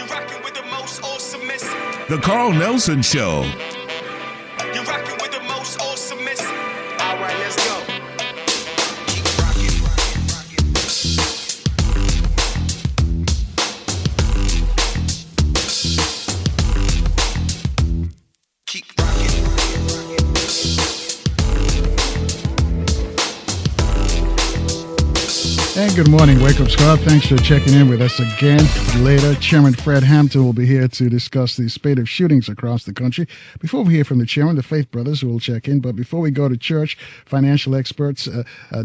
You're rocking with the most awesomest. The Carl Nelson Show. You're rocking with the most awesomest. All right, let's go. Keep rocking. Keep rocking. And good morning, Wake Up Squad. Thanks for checking in with us again. Later, Chairman Fred Hampton will be here to discuss the spate of shootings across the country. Before we hear from the chairman, the Faith Brothers will check in. But before we go to church, financial experts,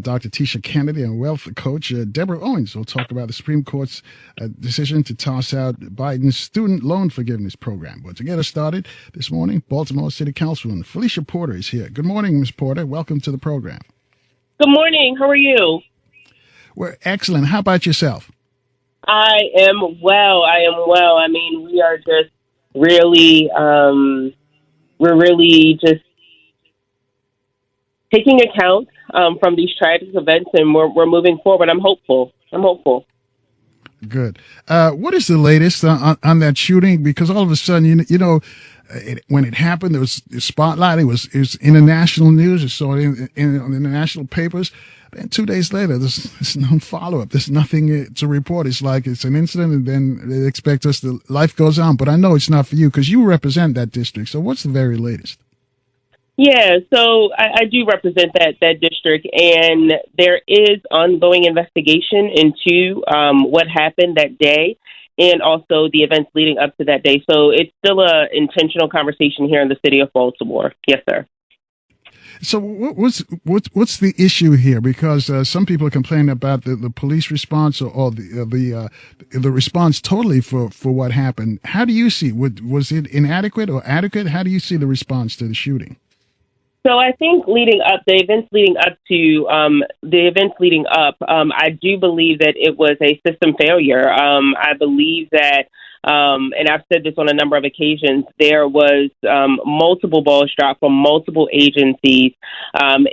Dr. Tisha Kennedy and wealth coach Deborah Owens will talk about the Supreme Court's decision to toss out Biden's student loan forgiveness program. But to get us started this morning, Baltimore City Councilwoman Phylicia Porter is here. Good morning, Ms. Porter. Welcome to the program. Good morning. How are you? We're excellent. How about yourself? I am well. I mean, we are just really, we're really just taking account from these tragic events, and we're moving forward. I'm hopeful. Good. What is the latest on that shooting? Because all of a sudden, when it happened, there was a spotlight. It was in the national news. I saw it in the national papers. And 2 days later, there's no follow-up. There's nothing to report. It's like it's an incident, and then they expect us to, life goes on. But I know it's not for you because you represent that district. So what's the very latest? Yeah, so I do represent that district, and there is ongoing investigation into what happened that day and also the events leading up to that day. So it's still an intentional conversation here in the city of Baltimore. Yes, sir. So what's the issue here? Because some people are complaining about the police response or the response totally for what happened. How do you see? Was it inadequate or adequate? How do you see the response to the shooting? So I think the events leading up, I do believe that it was a system failure. I believe that, and I've said this on a number of occasions, there was multiple balls dropped from multiple agencies,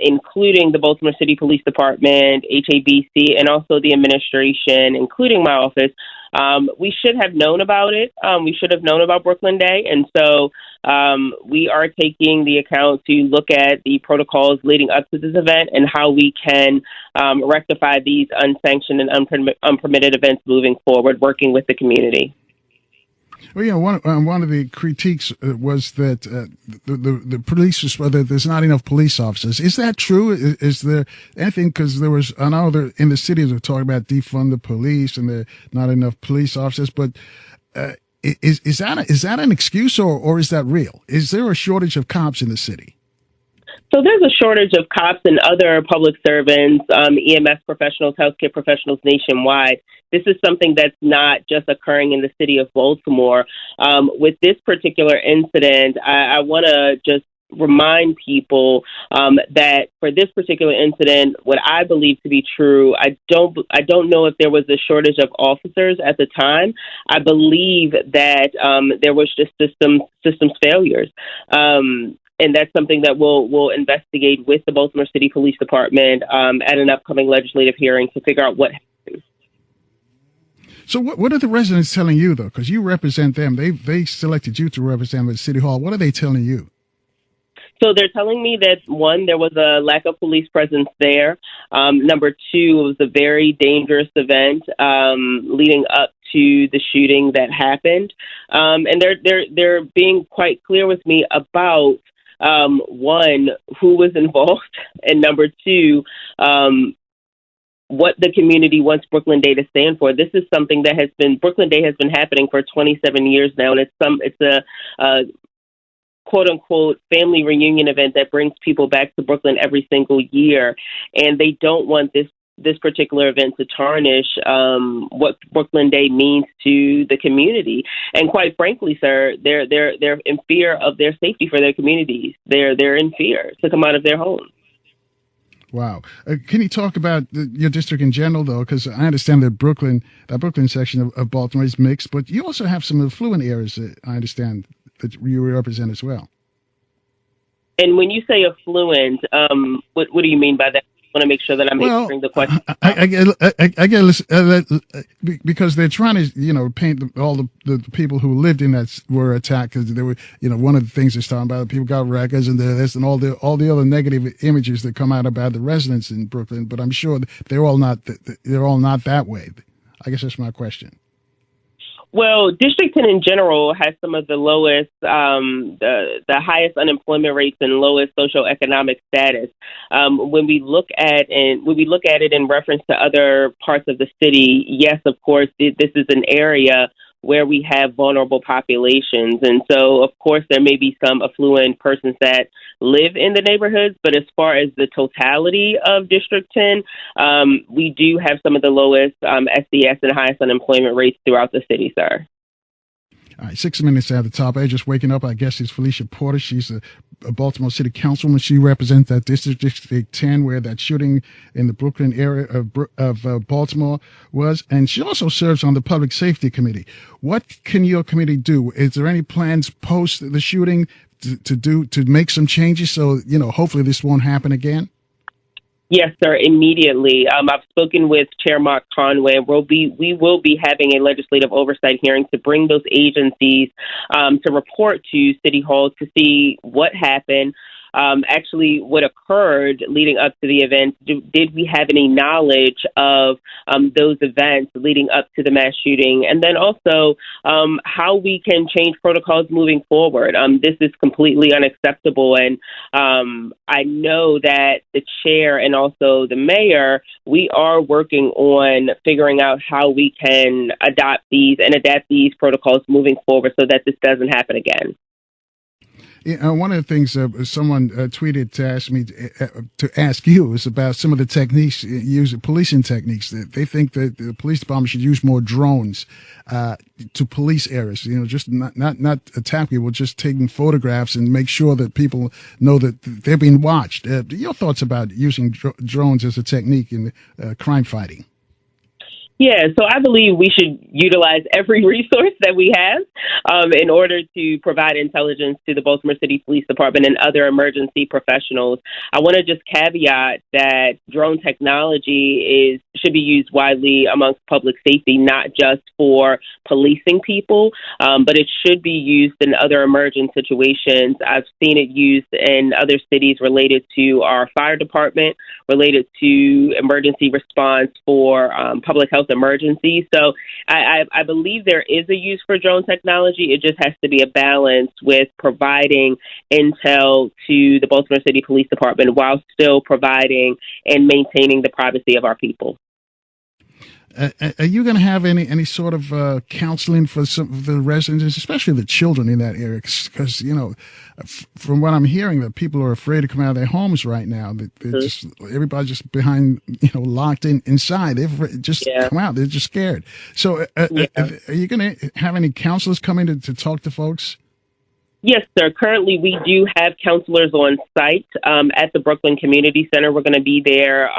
including the Baltimore City Police Department, HABC, and also the administration, including my office. We should have known about it. We should have known about Brooklyn Day. And so we are taking the account to look at the protocols leading up to this event and how we can rectify these unsanctioned and unpermitted events moving forward, working with the community. Well, yeah, one of the critiques was that the police, whether there's not enough police officers. Is that true? Is there anything? Because I know in the cities we're talking about defund the police and there are not enough police officers. But is that an excuse or is that real? Is there a shortage of cops in the city? So there's a shortage of cops and other public servants, EMS professionals, healthcare professionals nationwide. This is something that's not just occurring in the city of Baltimore. With this particular incident, I want to just remind people that for this particular incident, what I believe to be true, I don't know if there was a shortage of officers at the time. I believe that there was just systems failures. And that's something that we'll investigate with the Baltimore City Police Department at an upcoming legislative hearing to figure out what happened. So what are the residents telling you, though? Because you represent them. They selected you to represent them at City Hall. What are they telling you? So they're telling me that, one, there was a lack of police presence there. Number two, it was a very dangerous event leading up to the shooting that happened. And they're being quite clear with me about one, who was involved, and number two, what the community wants Brooklyn Day to stand for. This is something that Brooklyn Day has been happening for 27 years now, and it's a quote unquote family reunion event that brings people back to Brooklyn every single year, and they don't want this particular event to tarnish what Brooklyn Day means to the community. And quite frankly, sir, they're in fear of their safety for their communities. They're in fear to come out of their homes. Wow. Can you talk about your district in general, though? Because I understand that Brooklyn section of Baltimore is mixed, but you also have some affluent areas that I understand that you represent as well. And when you say affluent, what do you mean by that? want to make sure that I'm answering the question. I guess because they're trying to, paint all the people who lived in that were attacked because they were, one of the things they're talking about, people got records and this and all the other negative images that come out about the residents in Brooklyn. But I'm sure they're all not that way. I guess that's my question. Well, District 10 in general has some of the lowest, the highest unemployment rates and lowest socioeconomic status. When we look at it in reference to other parts of the city, yes, of course, this is an area where we have vulnerable populations. And so, of course, there may be some affluent persons that live in the neighborhoods, but as far as the totality of District 10, we do have some of the lowest SDS and highest unemployment rates throughout the city, sir. All right, 6 minutes at the top. Hey, just waking up. I guess it's Phylicia Porter. She's a Baltimore City Councilwoman. She represents that District 10, where that shooting in the Brooklyn area of Baltimore was. And she also serves on the Public Safety Committee. What can your committee do? Is there any plans post the shooting to make some changes so, hopefully this won't happen again? Yes, sir, immediately. I've spoken with Chair Mark Conway. We will be having a legislative oversight hearing to bring those agencies to report to City Hall to see what happened. Actually, what occurred leading up to the event. Did we have any knowledge of those events leading up to the mass shooting? And then also how we can change protocols moving forward. This is completely unacceptable. And I know that the chair and also the mayor, we are working on figuring out how we can adapt these protocols moving forward so that this doesn't happen again. One of the things someone tweeted to ask me to ask you is about some of the techniques policing techniques. They think that the police department should use more drones to police areas. Just not attack people, just taking photographs and make sure that people know that they're being watched. Your thoughts about using drones as a technique in crime fighting? Yeah, so I believe we should utilize every resource that we have in order to provide intelligence to the Baltimore City Police Department and other emergency professionals. I want to just caveat that drone technology should be used widely amongst public safety, not just for policing people, but it should be used in other emergent situations. I've seen it used in other cities related to our fire department, related to emergency response for public health emergencies. So I believe there is a use for drone technology. It just has to be a balance with providing intel to the Baltimore City Police Department while still providing and maintaining the privacy of our people. Are you going to have any sort of counseling for some of the residents, especially the children in that area? Because, from what I'm hearing, that people are afraid to come out of their homes right now. Everybody's just behind, locked inside. They've just come out. They're just scared. So are you going to have any counselors come in to talk to folks? Yes, sir. Currently, we do have counselors on site at the Brooklyn Community Center. We're going to be there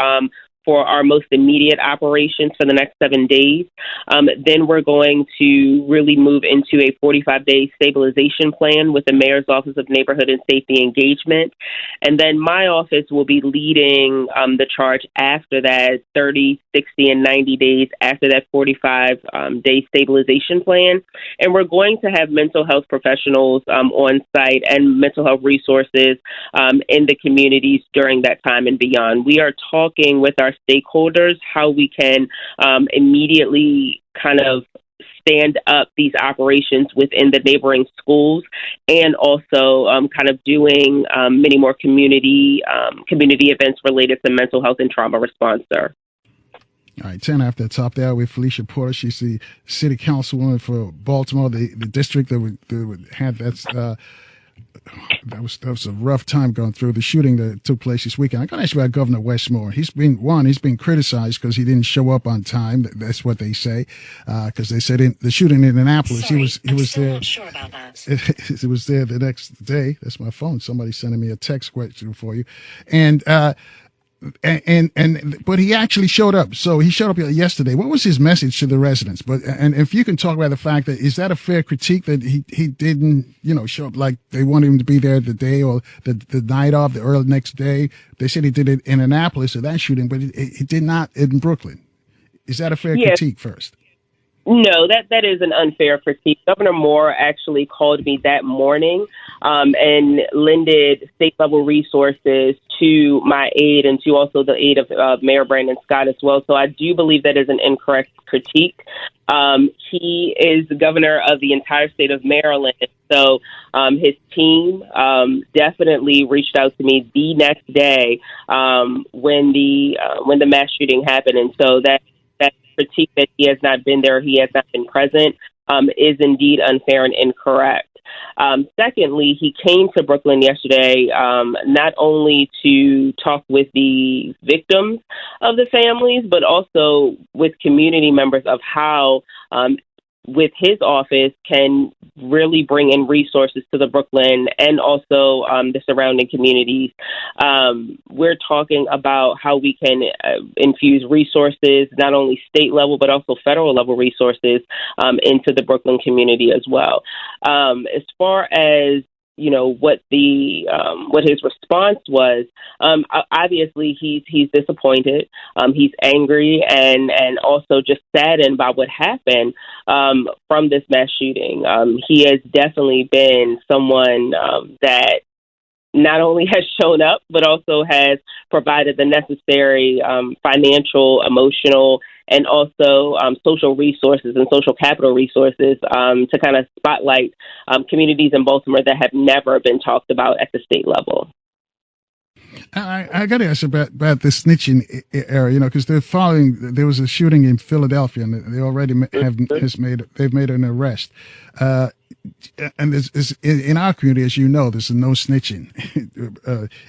for our most immediate operations for the next 7 days. Then we're going to really move into a 45-day stabilization plan with the Mayor's Office of Neighborhood and Safety Engagement. And then my office will be leading the charge after that, 30, 60, and 90 days after that 45-day stabilization plan. And we're going to have mental health professionals on site and mental health resources in the communities during that time and beyond. We are talking with our stakeholders how we can immediately kind of stand up these operations within the neighboring schools, and also kind of doing many more community events related to mental health and trauma response, sir. All right, 10 after the top there with Phylicia Porter. She's the city councilwoman for Baltimore, the district that would have that was a rough time going through the shooting that took place this weekend. I got to ask you about Governor Westmore. He's been criticized because he didn't show up on time. That's what they say. Because they said in the shooting in Annapolis, he was there. Not sure about that. He was there the next day. That's my phone. Somebody sending me a text question for you. And But he actually showed up. So he showed up yesterday. What was his message to the residents? And if you can talk about the fact that, is that a fair critique that he didn't, show up like they wanted him to be there the day or the night of, the early next day? They said he did it in Annapolis, or that shooting, but he did not in Brooklyn. Is that a fair critique first? No, that is an unfair critique. Governor Moore actually called me that morning and lended state-level resources to my aide and to also the aide of Mayor Brandon Scott as well. So I do believe that is an incorrect critique. He is the governor of the entire state of Maryland. So his team definitely reached out to me the next day when the mass shooting happened. And so that critique that he has not been there, he has not been present, is indeed unfair and incorrect. Secondly, he came to Brooklyn yesterday not only to talk with the victims of the families, but also with community members of how with his office can really bring in resources to the Brooklyn and also the surrounding communities. We're talking about how we can infuse resources, not only state level, but also federal level resources into the Brooklyn community as well. As far as what his response was, obviously he's disappointed. He's angry and also just saddened by what happened from this mass shooting. He has definitely been someone that not only has shown up, but also has provided the necessary financial, emotional, and also social resources and social capital resources to kind of spotlight communities in Baltimore that have never been talked about at the state level. I got to ask about the snitching area, because there was a shooting in Philadelphia, and they already they've made an arrest. And in our community, as you know, there's a no snitching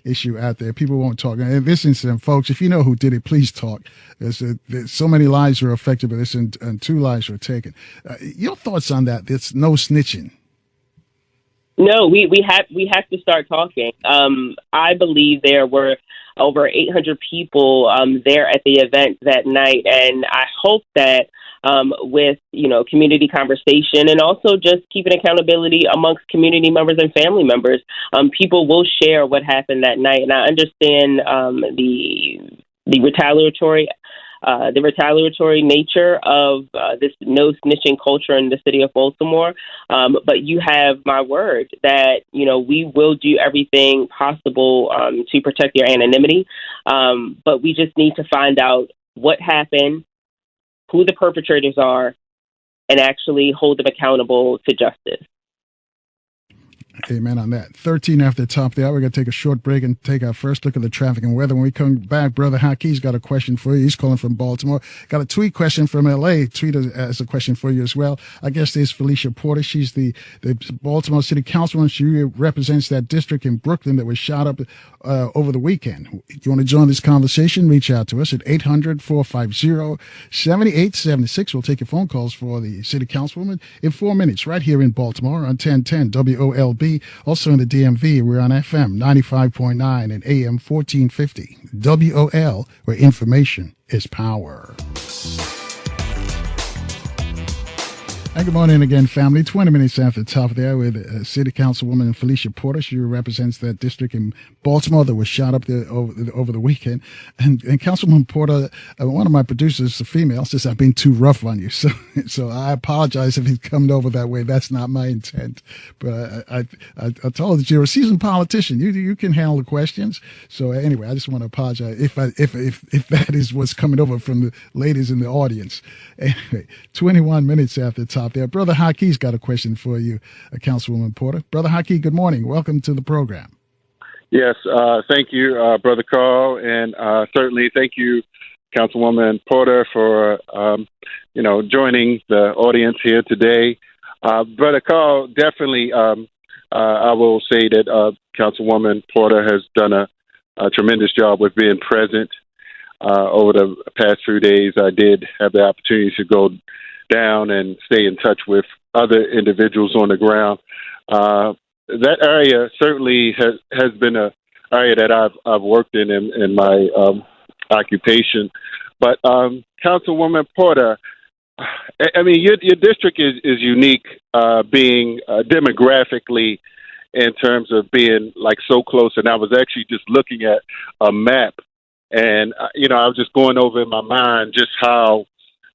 issue out there. People won't talk. And in this incident, folks, if you know who did it, please talk. There's so many lives were affected by this, and 2 lives were taken. Your thoughts on that? There's no snitching. No, we have to start talking. I believe there were over 800 people there at the event that night, and I hope that with community conversation and also just keeping accountability amongst community members and family members, people will share what happened that night. And I understand the retaliatory nature of this no snitching culture in the city of Baltimore. But you have my word that, we will do everything possible to protect your anonymity. But we just need to find out what happened, who the perpetrators are, and actually hold them accountable to justice. Amen on that. 13 after the top of the hour. We're going to take a short break and take our first look at the traffic and weather. When we come back, Brother Hakeem's got a question for you. He's calling from Baltimore. Got a tweet question from L.A. Tweet has a question for you as well. I guess there's Phylicia Porter. She's the Baltimore City Councilwoman. She represents that district in Brooklyn that was shot up over the weekend. If you want to join this conversation, reach out to us at 800-450-7876. We'll take your phone calls for the City Councilwoman in 4 minutes right here in Baltimore on 1010 WOLB. Also in the DMV, we're on FM 95.9 and AM 1450. WOL, where information is power. And good morning again, family. 20 minutes after the top of the hour with City Councilwoman Phylicia Porter. She represents that district in Baltimore that was shot up there over the weekend. And Councilwoman Porter, one of my producers, a female, says I've been too rough on you. So I apologize if he's coming over that way. That's not my intent. But I told her that you're a seasoned politician. You can handle the questions. So anyway, I just want to apologize if that is what's coming over from the ladies in the audience. Anyway, 21 minutes after the top there. Brother Hakeem's got a question for you, Councilwoman Porter. Brother Hakeem, good morning. Welcome to the program. Yes, thank you, Brother Carl, and certainly thank you, Councilwoman Porter, for joining the audience here today. Brother Carl, definitely, I will say that Councilwoman Porter has done a tremendous job with being present. Over the past few days, I did have the opportunity to go down and stay in touch with other individuals on the ground. That area certainly has been a area that I've worked in my occupation. But Councilwoman Porter, I mean, your district is unique, being demographically in terms of being like so close. And I was actually just looking at a map, and I was just going over in my mind just how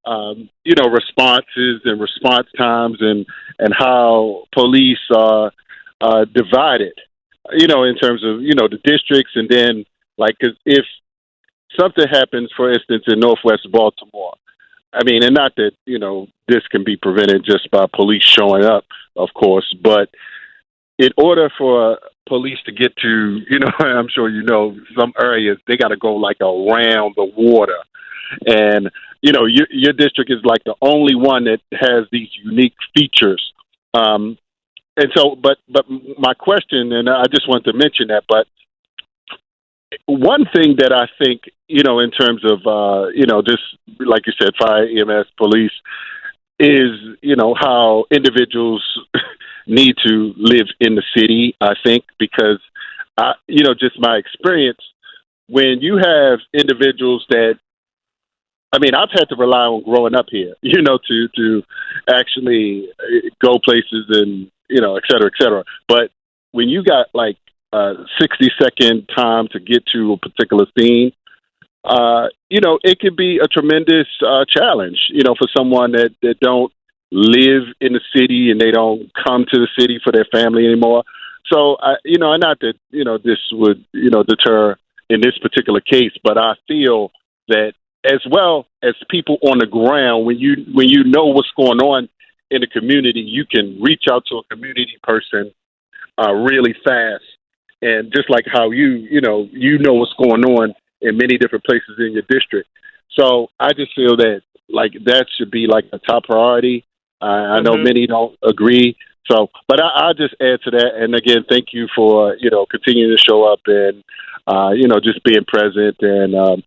responses and response times and how police are divided. In terms of the districts, and then like 'cause if something happens, for instance, in Northwest Baltimore. I mean, and not that, this can be prevented just by police showing up, of course, but in order for police to get to, I'm sure some areas, they got to go like around the water. And, your district is like the only one that has these unique features. And so, but my question, and I just want to mention that, but one thing that I think, in terms of, just like you said, fire, EMS, police, is, how individuals need to live in the city, I think, because, just my experience, when you have individuals that, I mean, I've had to rely on growing up here, to actually go places and, et cetera, et cetera. But when you got like 60-second time to get to a particular scene, it could be a tremendous challenge, for someone that don't live in the city and they don't come to the city for their family anymore. So, and not that, this would, deter in this particular case, but I feel that as well as people on the ground, when you know what's going on in the community, you can reach out to a community person really fast. And just like how you know what's going on in many different places in your district. So I just feel that like that should be like a top priority. I know many don't agree. So, but I'll just add to that. And again, thank you for, continuing to show up and, just being present and,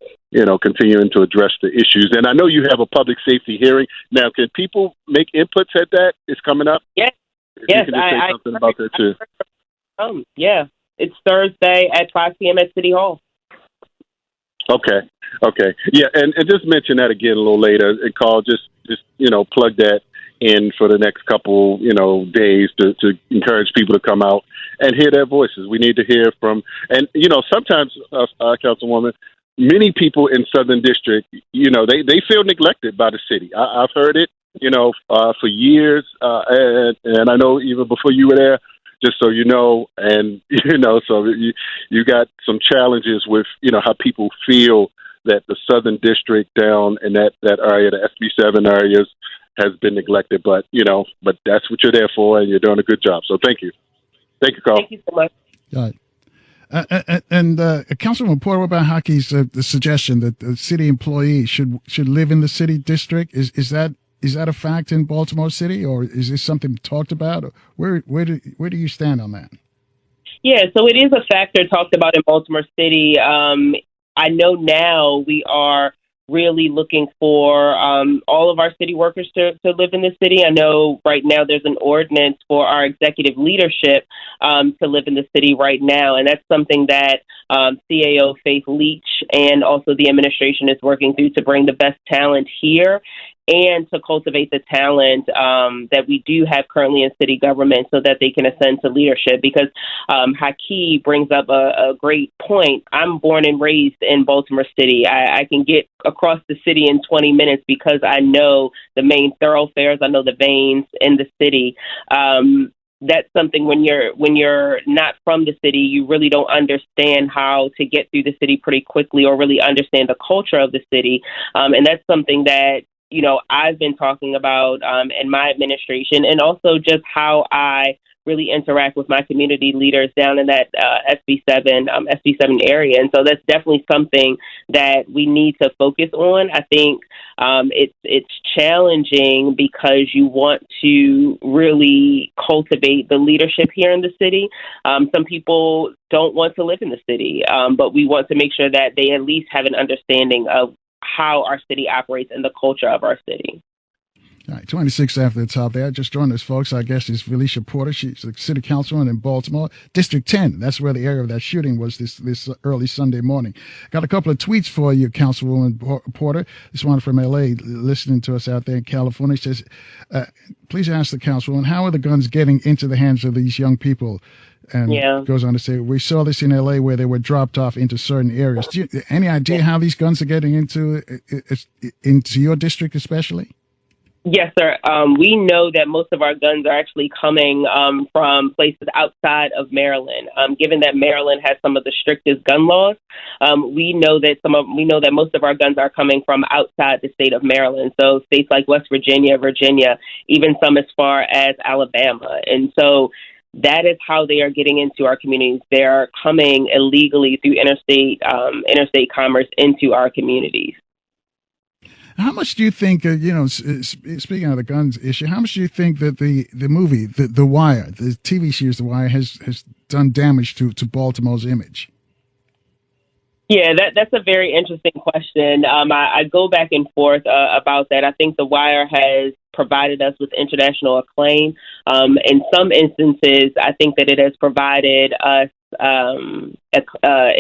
continuing to address the issues. And I know you have a public safety hearing. Now, can people make inputs at that? It's coming up? Yes. If Yes. you can just say something about that too. Yeah. It's Thursday at 5 p.m. at City Hall. Okay. Yeah, and just mention that again a little later. And Carl, just plug that in for the next couple, days to encourage people to come out and hear their voices. We need to hear from, and, sometimes, Councilwoman, many people in Southern District, they feel neglected by the city. I've heard it, for years, and I know even before you were there, just so you know, and, so you got some challenges with, how people feel that the Southern District down in that area, the SB7 areas, has been neglected. But, but that's what you're there for, and you're doing a good job. So thank you. Thank you, Carl. Thank you so much. All right. And Councilman Porter, what about Hockey's the suggestion that the city employees should live in the city district? Is that a fact in Baltimore City, or is this something talked about? Where do you stand on that? Yeah, so it is a factor talked about in Baltimore City. I know now we are really looking for all of our city workers to live in the city. I know right now there's an ordinance for our executive leadership to live in the city right now, and that's something that CAO Faith Leach and also the administration is working through to bring the best talent here and to cultivate the talent that we do have currently in city government so that they can ascend to leadership. Because Haki brings up a great point. I'm born and raised in Baltimore City. I can get across the city in 20 minutes because I know the main thoroughfares. I know the veins in the city. That's something when you're not from the city, you really don't understand how to get through the city pretty quickly or really understand the culture of the city. And that's something that I've been talking about in my administration, and also just how I really interact with my community leaders down in that SB7 area. And so that's definitely something that we need to focus on. I think it's challenging because you want to really cultivate the leadership here in the city. Some people don't want to live in the city, but we want to make sure that they at least have an understanding of how our city operates and the culture of our city. All right, 26 after the top there. Just joined us, folks. Our guest is Phylicia Porter. She's the city councilwoman in Baltimore, District 10. That's where the area of that shooting was this early Sunday morning. Got a couple of tweets for you, Councilwoman Porter. This one from L.A., listening to us out there in California. She says, please ask the councilwoman, how are the guns getting into the hands of these young people? And goes on to say, we saw this in L.A. where they were dropped off into certain areas. Any idea how these guns are getting into your district especially? Yes, sir. We know that most of our guns are actually coming from places outside of Maryland. Given that Maryland has some of the strictest gun laws, we know that most of our guns are coming from outside the state of Maryland. So states like West Virginia, even some as far as Alabama, and so that is how they are getting into our communities. They are coming illegally through interstate commerce into our communities. How much do you think, speaking of the guns issue, how much do you think that the movie, The Wire, the TV series The Wire, has done damage to Baltimore's image? Yeah, that's a very interesting question. I go back and forth about that. I think The Wire has provided us with international acclaim. In some instances, I think that it has provided us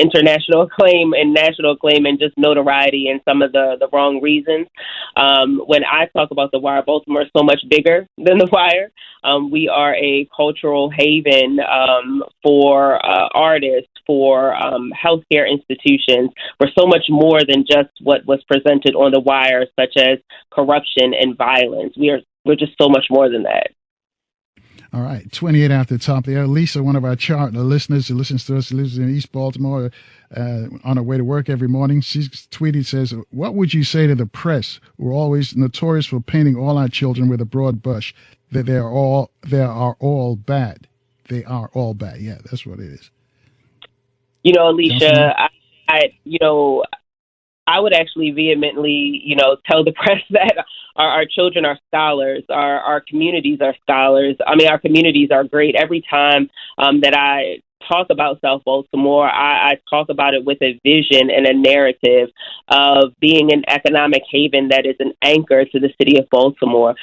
international acclaim and national acclaim and just notoriety and some of the wrong reasons. When I talk about The Wire, Baltimore is so much bigger than The Wire. We are a cultural haven for artists, for healthcare institutions, for so much more than just what was presented on The Wire, such as corruption and violence. We're just so much more than that. All right, 28 after the top there. Lisa, one of our listeners who listens to us, lives in East Baltimore on her way to work every morning. She's tweeted, says, what would you say to the press who are always notorious for painting all our children with a broad brush, that they are all bad? They are all bad. Yeah, that's what it is. Alicia, I would actually vehemently, tell the press that our children are scholars, our communities are scholars. I mean, our communities are great. Every time that I talk about South Baltimore, I talk about it with a vision and a narrative of being an economic haven that is an anchor to the city of Baltimore.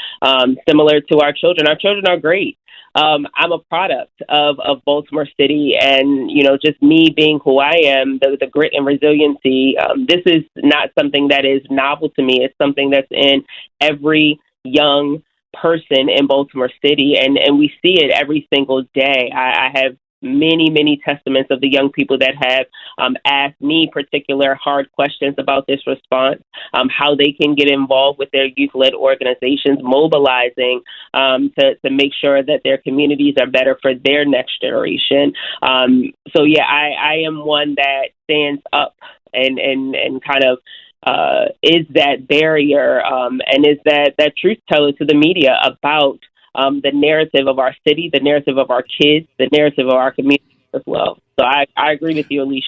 Similar to our children are great. I'm a product of Baltimore City, and just me being who I am, the grit and resiliency. This is not something that is novel to me. It's something that's in every young person in Baltimore City, and we see it every single day. I have many testaments of the young people that have asked me particular hard questions about this response, how they can get involved with their youth-led organizations, mobilizing to make sure that their communities are better for their next generation. I am one that stands up and kind of is that barrier and is that truth teller to the media about the narrative of our city, the narrative of our kids, the narrative of our community as well. So I agree with you, Alicia.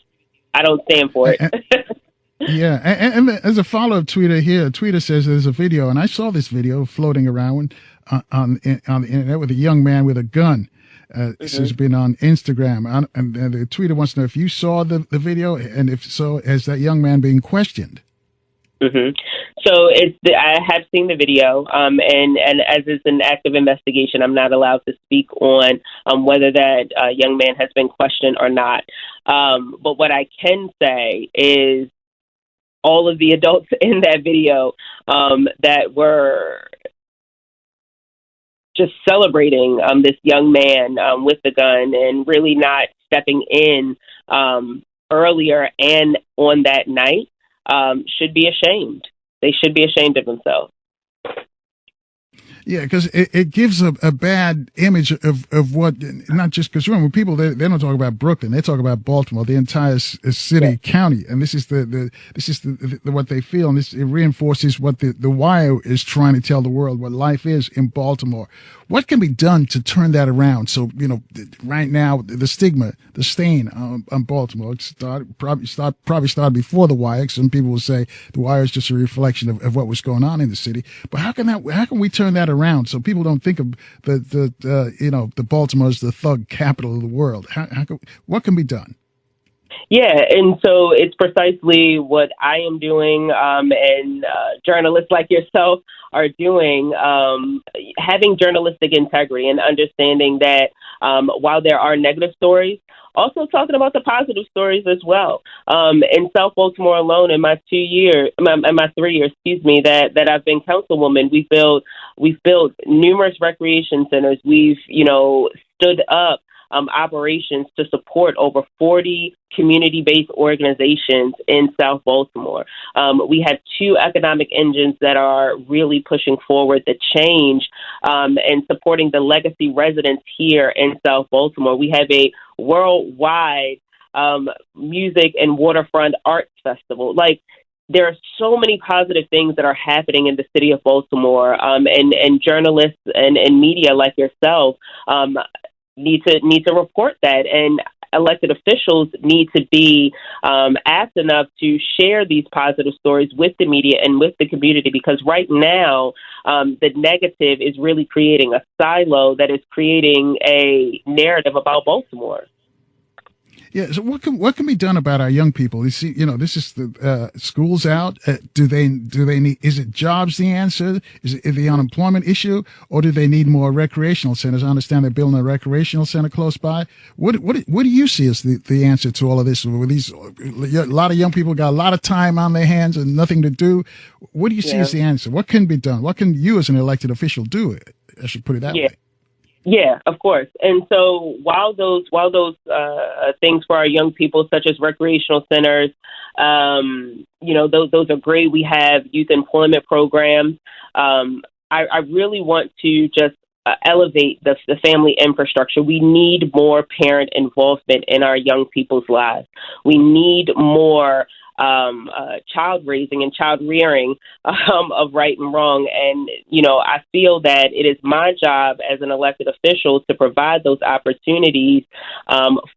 I don't stand for it. Yeah, and as a follow-up tweeter here, a tweeter says there's a video, and I saw this video floating around on the internet with a young man with a gun. This has been on Instagram, and the tweeter wants to know if you saw the video, and if so, has that young man being questioned? Mm-hmm. So I have seen the video, and as it's an active investigation, I'm not allowed to speak on whether that young man has been questioned or not. But what I can say is all of the adults in that video that were just celebrating this young man with the gun and really not stepping in earlier and on that night should be ashamed. They should be ashamed of themselves. Yeah, because it gives a bad image of what, not just because remember people they don't talk about Brooklyn, they talk about Baltimore, the entire city, county, and this is the what they feel, and it reinforces what the Wire is trying to tell the world what life is in Baltimore. What can be done to turn that around? So right now the stigma, the stain on Baltimore, probably started before the Wire. Some people will say the Wire is just a reflection of what was going on in the city. But how can we turn that around so people don't think of the Baltimore as the thug capital of the world? What can be done? Yeah, and so it's precisely what I am doing, and journalists like yourself are doing, having journalistic integrity and understanding that while there are negative stories, also talking about the positive stories as well. In South Baltimore alone, in my 3 years, that I've been councilwoman, we've built numerous recreation centers. We've, stood up operations to support over 40 community-based organizations in South Baltimore. We have 2 economic engines that are really pushing forward the change and supporting the legacy residents here in South Baltimore. We have a worldwide music and waterfront arts festival. There are so many positive things that are happening in the city of Baltimore, and journalists and media like yourself need to report that, and elected officials need to be apt enough to share these positive stories with the media and with the community, because right now the negative is really creating a silo that is creating a narrative about Baltimore. Yeah. So what can be done about our young people? You see, this is the schools out. Do they need? Is it jobs the answer? Is it the unemployment issue, or do they need more recreational centers? I understand they're building a recreational center close by. What do you see as the answer to all of this? With a lot of young people got a lot of time on their hands and nothing to do. What do you see as the answer? What can be done? What can you as an elected official do? I should put it that way. Yeah, of course. And so while those things for our young people, such as recreational centers, those are great. We have youth employment programs. I really want to just elevate the family infrastructure. We need more parent involvement in our young people's lives. We need more child raising and child rearing of right and wrong. And, I feel that it is my job as an elected official to provide those opportunities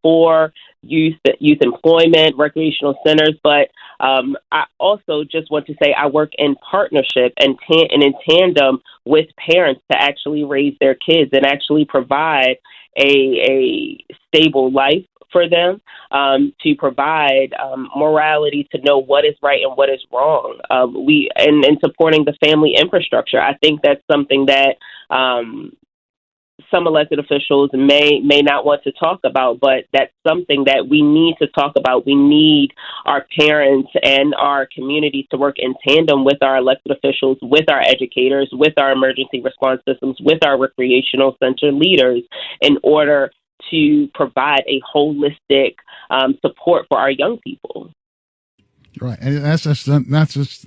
for youth employment, recreational centers. But I also just want to say I work in partnership and in tandem with parents to actually raise their kids and actually provide a stable life for them, to provide morality, to know what is right and what is wrong. And supporting the family infrastructure. I think that's something that some elected officials may not want to talk about, but that's something that we need to talk about. We need our parents and our communities to work in tandem with our elected officials, with our educators, with our emergency response systems, with our recreational center leaders in order to provide a holistic support for our young people. Right, and that's just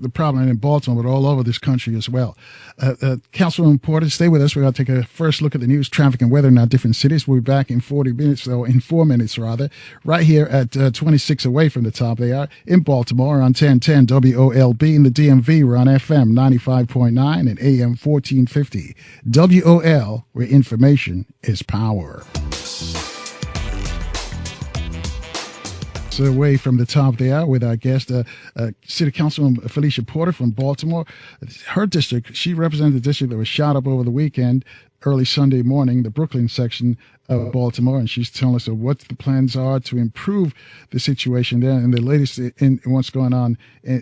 the problem in Baltimore, but all over this country as well. Councilwoman Porter, stay with us. We're going to take a first look at the news, traffic, and weather in our different cities. We'll be back in 4 minutes, right here at 26 away from the top. They are in Baltimore on 1010 WOLB. In the DMV, we're on FM 95.9 and AM 1450. WOL, where information is power. Away from the top there with our guest, City Councilwoman Phylicia Porter from Baltimore. Her district, she represented the district that was shot up over the weekend, early Sunday morning, the Brooklyn section of Baltimore, and she's telling us what the plans are to improve the situation there and the latest in what's going on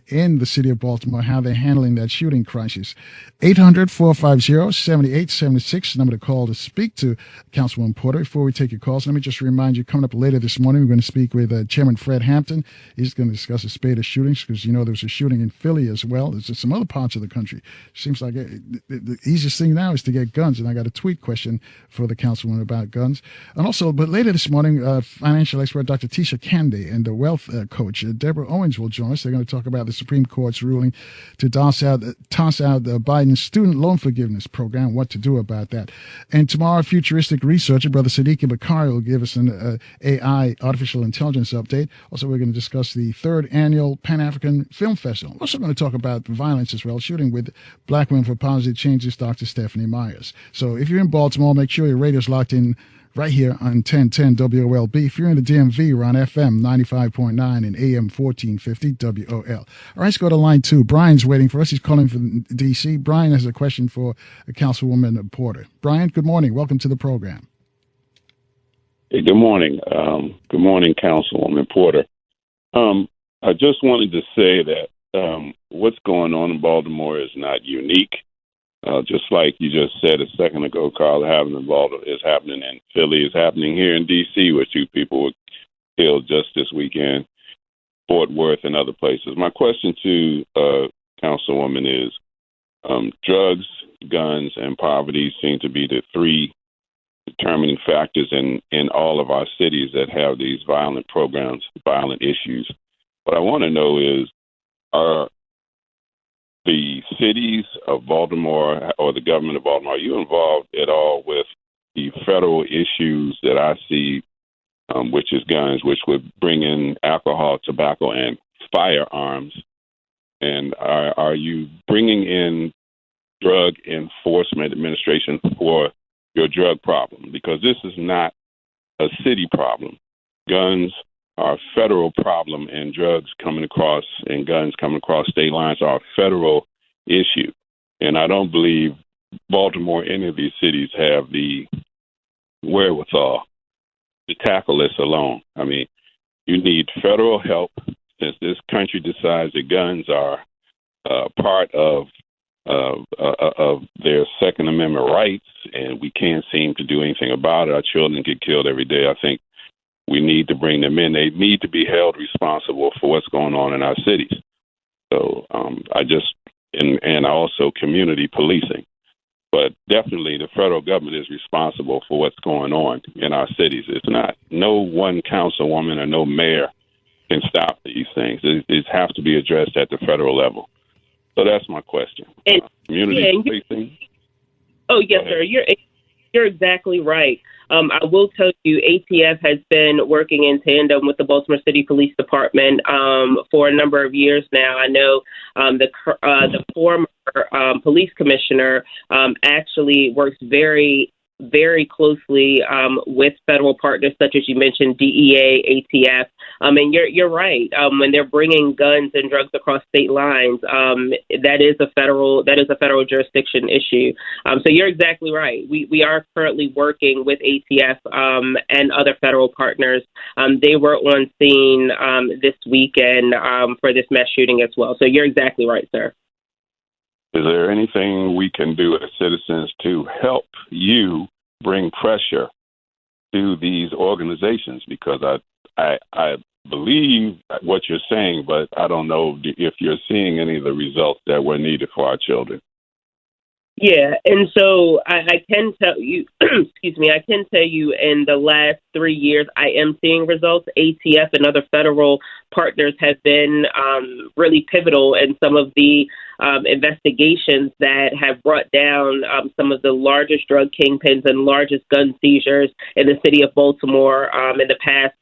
in the city of Baltimore, how they're handling that shooting crisis. 800-450-7876, number to call to speak to Councilwoman Porter. Before we take your calls, let me just remind you, coming up later this morning, we're going to speak with Chairman Fred Hampton. He's going to discuss a spate of shootings, because there was a shooting in Philly as well. There's some other parts of the country. Seems like the easiest thing now is to get guns, and I got a tweet question for the Councilwoman about guns. And also, but later this morning, financial expert Dr. Tisha Candy and the wealth coach Deborah Owens will join us. They're going to talk about the Supreme Court's ruling to toss out Biden's student loan forgiveness program, what to do about that. And tomorrow, futuristic researcher Brother Siddiqui Bakari will give us an AI, artificial intelligence update. Also, we're going to discuss the 3rd annual Pan-African Film Festival. We're also going to talk about violence as well, shooting with Black Women for Positive Changes, Dr. Stephanie Myers. So if you're in Baltimore, make sure your radio's locked in right here on 1010 WOLB. If you're in the DMV, we're on FM 95.9 and AM 1450 WOL. All right, let's go to line 2. Brian's waiting for us. He's calling from D.C. Brian has a question for Councilwoman Porter. Brian, good morning. Welcome to the program. Hey, good morning. Good morning, Councilwoman Porter. I just wanted to say that what's going on in Baltimore is not unique. Just like you just said a second ago, Carl, having involved is happening in Philly, is happening here in D.C., where 2 people were killed just this weekend, Fort Worth and other places. My question to Councilwoman is, drugs, guns, and poverty seem to be the 3 determining factors in all of our cities that have these violent programs, violent issues. What I want to know is, are the cities of Baltimore or the government of Baltimore, are you involved at all with the federal issues that I see, which is guns, which would bring in alcohol, tobacco, and firearms? And are you bringing in Drug Enforcement Administration for your drug problem? Because this is not a city problem. Guns are a federal problem, and drugs coming across and guns coming across state lines are a federal issue. And I don't believe Baltimore, any of these cities, have the wherewithal to tackle this alone. I mean, you need federal help, since this country decides that guns are part of their Second Amendment rights, and we can't seem to do anything about it. Our children get killed every day. I think we need to bring them in. They need to be held responsible for what's going on in our cities. So and also community policing. But definitely the federal government is responsible for what's going on in our cities. It's not, no one councilwoman or no mayor can stop these things. It has to be addressed at the federal level. So that's my question. Community policing? Oh, yes, sir. You're exactly right. I will tell you, ATF has been working in tandem with the Baltimore City Police Department for a number of years now. I know the former police commissioner actually works very, very closely with federal partners such as you mentioned, DEA, ATF. And you're right. When they're bringing guns and drugs across state lines, that is a federal jurisdiction issue. So you're exactly right. We are currently working with ATF and other federal partners. They were on scene this weekend for this mass shooting as well. So you're exactly right, sir. Is there anything we can do as citizens to help you bring pressure to these organizations? Because I believe what you're saying, but I don't know if you're seeing any of the results that were needed for our children. Yeah, and so I can tell you, I can tell you in the last 3 years, I am seeing results. ATF and other federal partners have been really pivotal in some of the investigations that have brought down some of the largest drug kingpins and largest gun seizures in the city of Baltimore in the past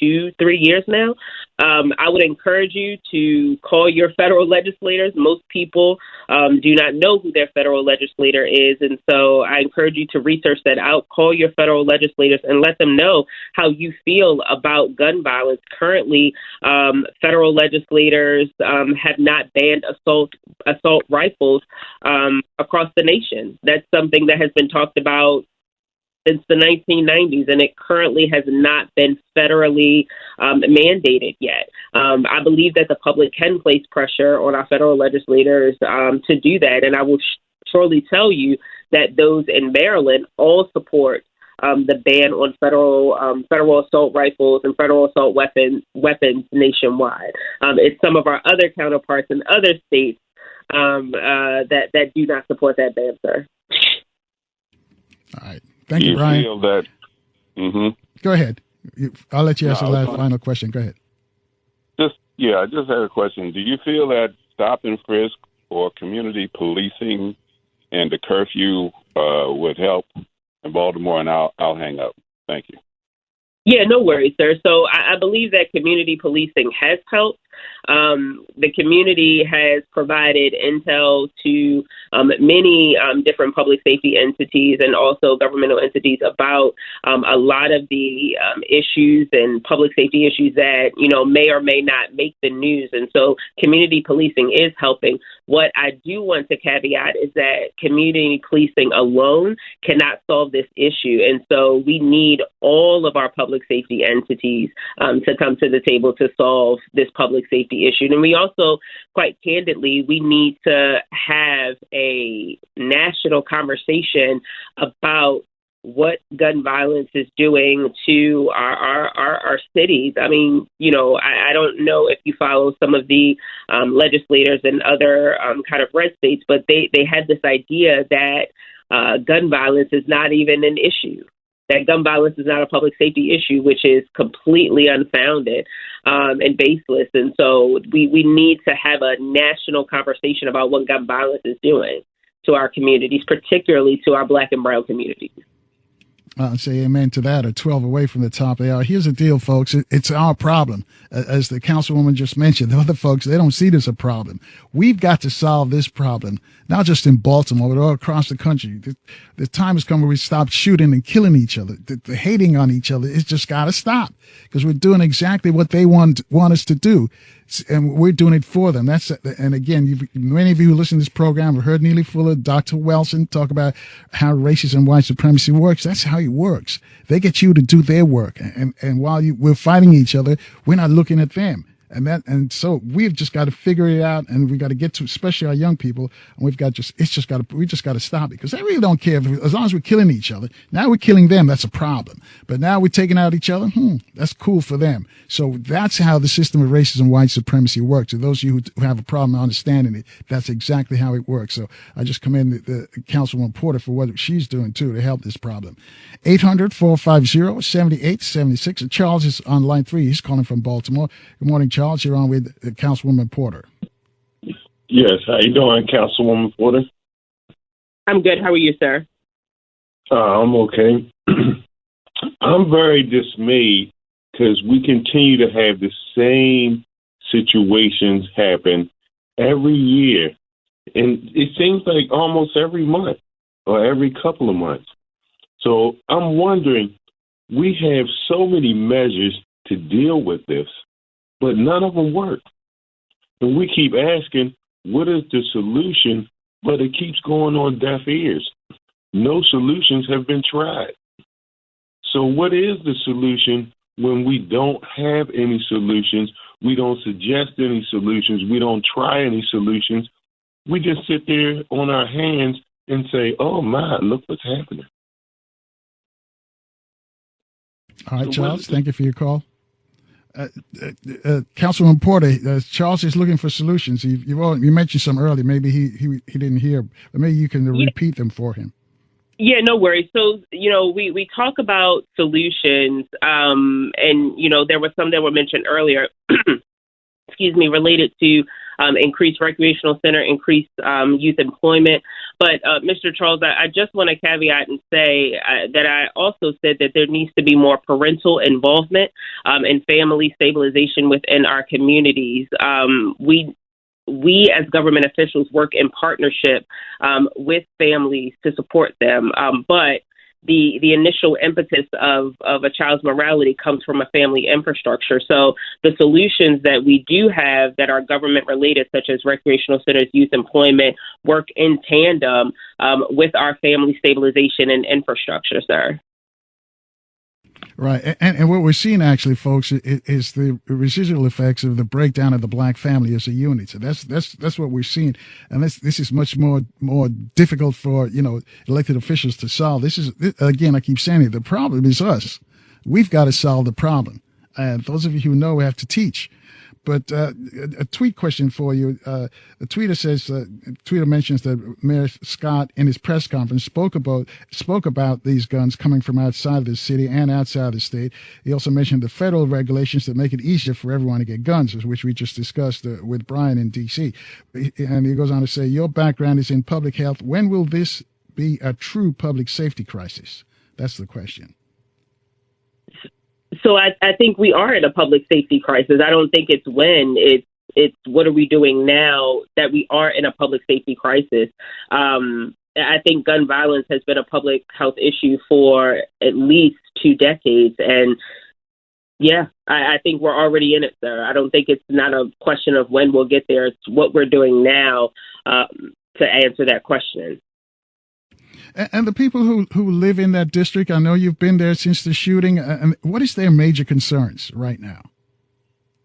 2-3 years now. I would encourage you to call your federal legislators. Most people do not know who their federal legislator is, and so I encourage you to research that out. Call your federal legislators and let them know how you feel about gun violence. Currently, federal legislators have not banned assault rifles across the nation. That's something that has been talked about since the 1990s, and it currently has not been federally mandated yet. I believe that the public can place pressure on our federal legislators to do that, and I will surely tell you that those in Maryland all support the ban on federal assault rifles and federal assault weapons nationwide. It's some of our other counterparts in other states that do not support that ban, sir. All right. Thank you, Brian. Feel that, Go ahead. I'll let you ask the last final question. Go ahead. I just had a question. Do you feel that stop and frisk or community policing and the curfew would help in Baltimore? And I'll hang up. Thank you. Yeah, no worries, sir. So I believe that community policing has helped. The community has provided intel to many different public safety entities and also governmental entities about a lot of the issues and public safety issues that, may or may not make the news. And so community policing is helping. What I do want to caveat is that community policing alone cannot solve this issue. And so we need all of our public safety entities to come to the table to solve this public safety issue. And we also, quite candidly, we need to have a national conversation about what gun violence is doing to our cities. I mean, I don't know if you follow some of the legislators in other kind of red states, but they had this idea that gun violence is not even an issue, that gun violence is not a public safety issue, which is completely unfounded and baseless. And so we need to have a national conversation about what gun violence is doing to our communities, particularly to our Black and brown communities. Say amen to that. Or 12 away from the top of the hour. Here's the deal, folks. It's our problem. As the councilwoman just mentioned, the other folks, they don't see this a problem. We've got to solve this problem, not just in Baltimore, but all across the country. The time has come where we stop shooting and killing each other. The hating on each other, it's just got to stop, because we're doing exactly what they want us to do. And we're doing it for them. And again, many of you who listen to this program have heard Neely Fuller, Dr. Wilson talk about how racism and white supremacy works. That's how it works. They get you to do their work. And while we're fighting each other, we're not looking at them. And so we've just got to figure it out, and we got to get to, especially our young people, and we just got to stop it, because they really don't care as long as we're killing each other. Now we're killing them, that's a problem. But now we're taking out each other, that's cool for them. So that's how the system of racism and white supremacy works. To those of you who have a problem understanding it, that's exactly how it works. So I just commend the Councilwoman Porter for what she's doing too to help this problem. 800-450-7876. Charles is on line 3. He's calling from Baltimore. Good morning, Charles. You're on with Councilwoman Porter. Yes, how you doing, Councilwoman Porter? I'm good. How are you, sir? I'm okay. I'm very dismayed because we continue to have the same situations happen every year. And it seems like almost every month or every couple of months. So I'm wondering, we have so many measures to deal with this, but none of them work. And we keep asking, what is the solution? But it keeps going on deaf ears. No solutions have been tried. So what is the solution when we don't have any solutions? We don't suggest any solutions. We don't try any solutions. We just sit there on our hands and say, oh, my, look what's happening. All right, Charles, thank you for your call. Councilman Porter, Charles is looking for solutions. You mentioned some earlier. Maybe he didn't hear, but maybe you can repeat them for him. Yeah, no worries. So, we talk about solutions, and, there were some that were mentioned earlier, related to increased recreational center, increased youth employment. But, Mr. Charles, I just want to caveat and say that I also said that there needs to be more parental involvement and family stabilization within our communities. We as government officials work in partnership with families to support them. But the initial impetus of a child's morality comes from a family infrastructure. So the solutions that we do have that are government related, such as recreational centers, youth employment, work in tandem with our family stabilization and infrastructure, sir. Right. And what we're seeing, actually, folks, is the residual effects of the breakdown of the Black family as a unit. So that's what we're seeing. And this is much more difficult for, elected officials to solve. This is, again, I keep saying it, the problem is us. We've got to solve the problem. And those of you who know, we have to teach. But a tweet question for you. The tweeter mentions that Mayor Scott in his press conference spoke about these guns coming from outside of the city and outside the state. He also mentioned the federal regulations that make it easier for everyone to get guns, which we just discussed with Brian in D.C. And he goes on to say, your background is in public health. When will this be a true public safety crisis? That's the question. So I think we are in a public safety crisis. I don't think it's when. It's what are we doing now that we are in a public safety crisis. I think gun violence has been a public health issue for at least 2 decades. And yeah, I think we're already in it, sir. I don't think it's not a question of when we'll get there. It's what we're doing now to answer that question. And the people who live in that district, I know you've been there since the shooting. And what is their major concerns right now?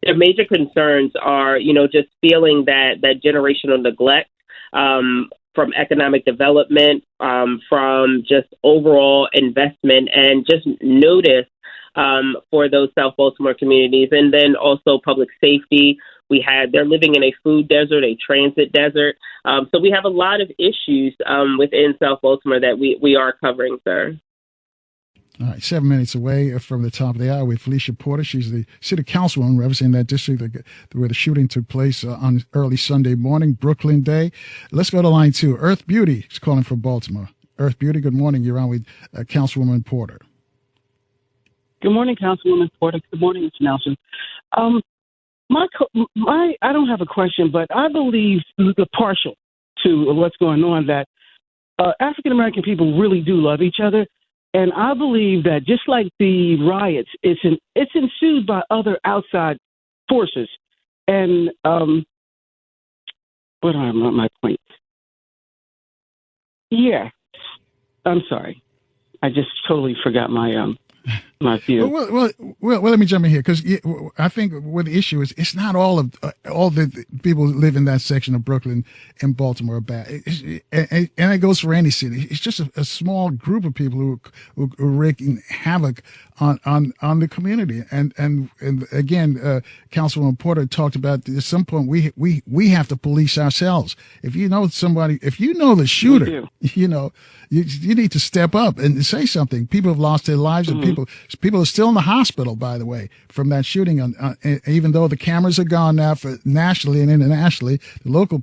their major concerns are, just feeling that generational neglect from economic development, from just overall investment, and just notice for those South Baltimore communities, and then also public safety. They're living in a food desert, a transit desert. So we have a lot of issues within South Baltimore that we are covering, sir. All right, 7 minutes away from the top of the hour with Phylicia Porter. She's the city councilwoman representing that district where the shooting took place on early Sunday morning, Brooklyn Day. Let's go to line 2. Earth Beauty is calling from Baltimore. Earth Beauty, good morning. You're on with Councilwoman Porter. Good morning, Councilwoman Porter. Good morning, Mr. Nelson. I don't have a question, but I believe the partial to what's going on that African American people really do love each other, and I believe that just like the riots, it's ensued by other outside forces. And what are my points? Yeah, I'm sorry, I just totally forgot my view. Well, let me jump in here because I think what the issue is, it's not all the people who live in that section of Brooklyn and Baltimore are bad, and it goes for any city. It's just a small group of people who are wreaking havoc on the community. And again, Councilwoman Porter talked about at some point we have to police ourselves. If you know somebody, if you know the shooter, you need to step up and say something. People have lost their lives, and people are still in the hospital, by the way, from that shooting. Even though the cameras are gone now for nationally and internationally, the local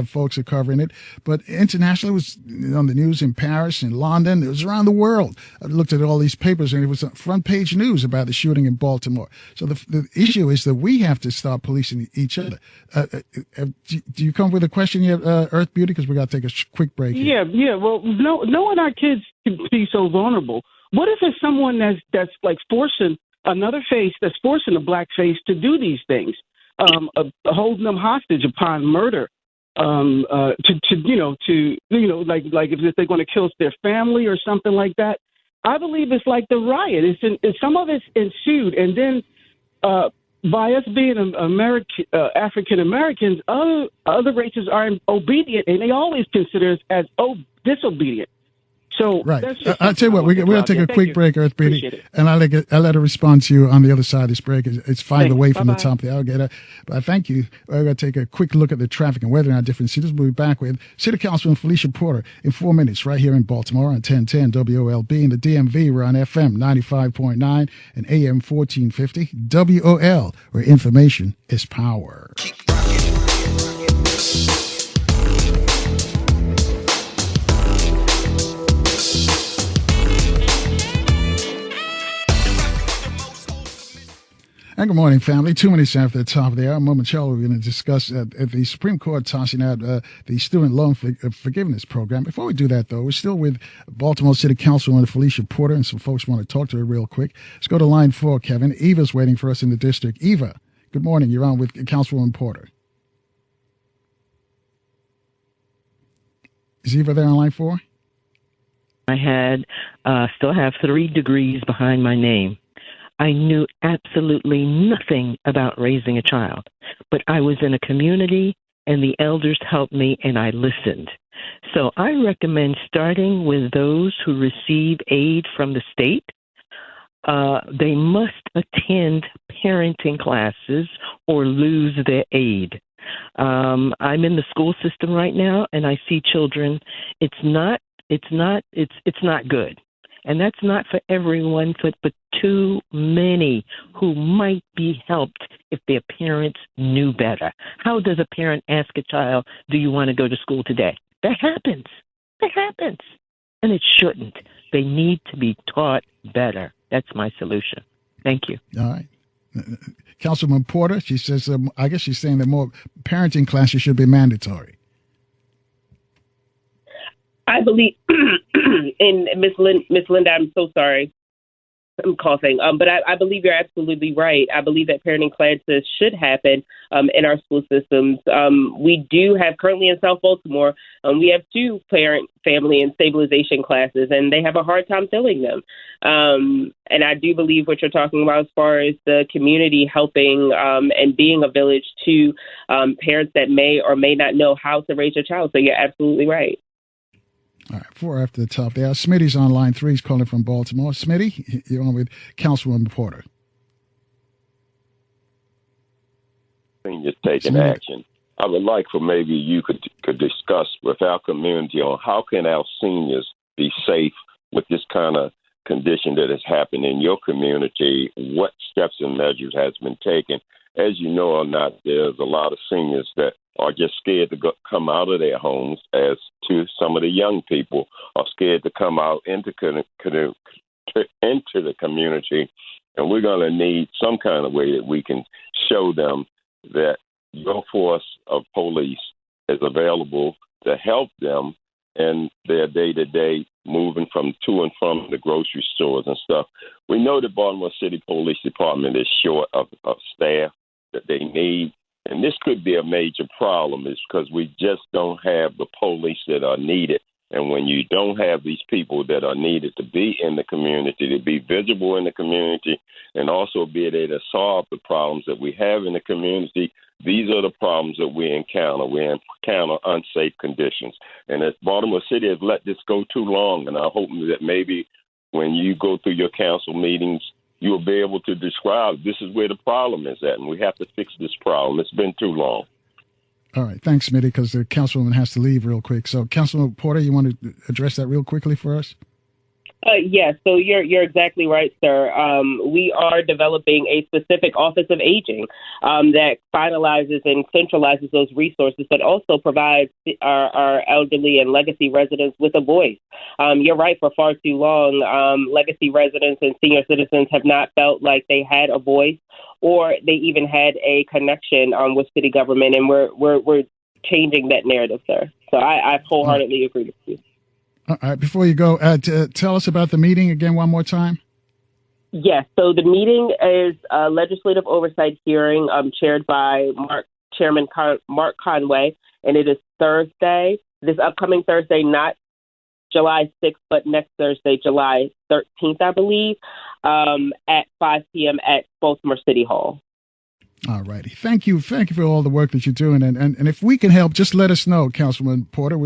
folks are covering it, but internationally it was on the news in Paris and London. It was around the world. I looked at all these papers, and it was front page news about the shooting in Baltimore. So the issue is that we have to start policing each other. Do you come with a question yet, Earth Beauty? Because we got to take a quick break here. Yeah. Well, knowing our kids can be so vulnerable, what if it's someone that's like forcing another face, that's forcing a black face to do these things, holding them hostage upon murder, like if they're going to kill their family or something like that? I believe it's like the riot. Some of it's ensued, and then by us being African Americans, other races are obedient, and they always consider us as disobedient. So right. I'll tell you what, we're going to take a quick break, Earth Beauty, and I'll let her respond to you on the other side of this break. It's 5 away from the top of the hour. But thank you. We're going to take a quick look at the traffic and weather in our different cities. We'll be back with City Councilwoman Phylicia Porter in 4 minutes right here in Baltimore on 1010 WOLB. In the DMV, we're on FM 95.9 and AM 1450 WOL, where information is power. And good morning, family. 2 minutes after the top of the hour, momentarily we're going to discuss the Supreme Court tossing out the student loan forgiveness program. Before we do that, though, we're still with Baltimore City Councilwoman Phylicia Porter, and some folks want to talk to her real quick. Let's go to line 4, Kevin. Eva's waiting for us in the district. Eva, good morning. You're on with Councilwoman Porter. Is Eva there on line 4? I still have 3 degrees behind my name. I knew absolutely nothing about raising a child, but I was in a community and the elders helped me and I listened. So I recommend starting with those who receive aid from the state. They must attend parenting classes or lose their aid. I'm in the school system right now and I see children. It's not good. And that's not for everyone, but too many who might be helped if their parents knew better. How does a parent ask a child, do you want to go to school today? That happens. And it shouldn't. They need to be taught better. That's my solution. Thank you. All right. Councilwoman Porter, she says, I guess she's saying that more parenting classes should be mandatory. I believe, and Miss Linda, I'm so sorry. I'm coughing. But I believe you're absolutely right. I believe that parenting classes should happen in our school systems. We do have currently in South Baltimore, we have 2 parent, family, and stabilization classes, and they have a hard time filling them. And I do believe what you're talking about as far as the community helping and being a village to parents that may or may not know how to raise a child. So you're absolutely right. All right, 4 after the top there. Smitty's on line 3. He's calling from Baltimore. Smitty, you're on with Councilwoman Porter. Seniors taking action. I would like for maybe you could discuss with our community on how can our seniors be safe with this kind of condition that has happened in your community. What steps and measures has been taken? As you know or not, there's a lot of seniors that are just scared to come out of their homes, as to some of the young people are scared to come out into the community. And we're going to need some kind of way that we can show them that your force of police is available to help them in their day-to-day moving to and from the grocery stores and stuff. We know the Baltimore City Police Department is short of staff that they need. And this could be a major problem, is because we just don't have the police that are needed. And when you don't have these people that are needed to be in the community, to be visible in the community, and also be able to solve the problems that we have in the community, these are the problems that we encounter. We encounter unsafe conditions. And as Baltimore City has let this go too long, and I'm hoping that maybe when you go through your council meetings, you'll be able to describe this is where the problem is at, and we have to fix this problem. It's been too long. All right. Thanks, Smitty, because the Councilwoman has to leave real quick. So, Councilwoman Porter, you want to address that real quickly for us? Yes, so you're exactly right, sir. We are developing a specific Office of Aging that finalizes and centralizes those resources, but also provides our elderly and legacy residents with a voice. You're right, for far too long, legacy residents and senior citizens have not felt like they had a voice or they even had a connection with city government, and we're changing that narrative, sir. So I wholeheartedly agree with you. All right. Before you go, tell us about the meeting again one more time. Yes. So the meeting is a legislative oversight hearing chaired by Chairman Mark Conway, and it is Thursday, this upcoming Thursday, not July 6th, but next Thursday, July 13th, I believe, at 5 p.m. at Baltimore City Hall. All righty. Thank you. Thank you for all the work that you're doing. And if we can help, just let us know, Councilman Porter. We'd